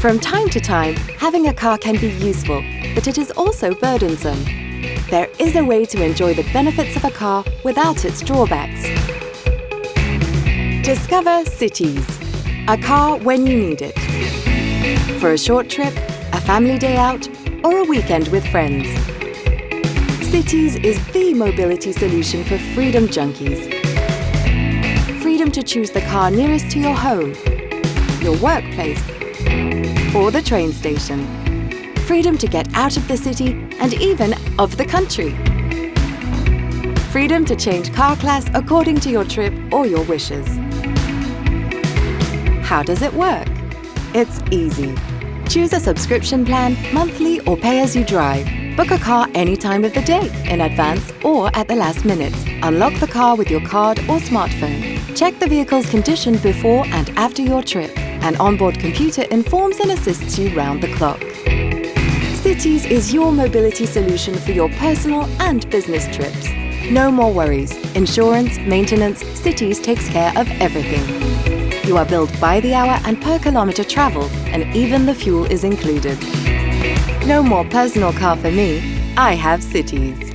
From time to time, having a car can be useful, but it is also burdensome. There is a way to enjoy the benefits of a car without its drawbacks. Discover Citiz, a car when you need it. For a short trip, a family day out, or a weekend with friends. Citiz is the mobility solution for freedom junkies. Freedom to choose the car nearest to your home, your workplace, or the train station. Freedom to get out of the city and even of the country. Freedom to change car class according to your trip or your wishes. How does it work? It's easy. Choose a subscription plan, monthly or pay as you drive. Book a car any time of the day, in advance or at the last minute. Unlock the car with your card or smartphone. Check the vehicle's condition before and after your trip. An onboard computer informs and assists you round the clock. Citiz is your mobility solution for your personal and business trips. No more worries. Insurance, maintenance, Citiz takes care of everything. You are billed by the hour and per kilometre travelled, and even the fuel is included. No more personal car for me. I have Citiz.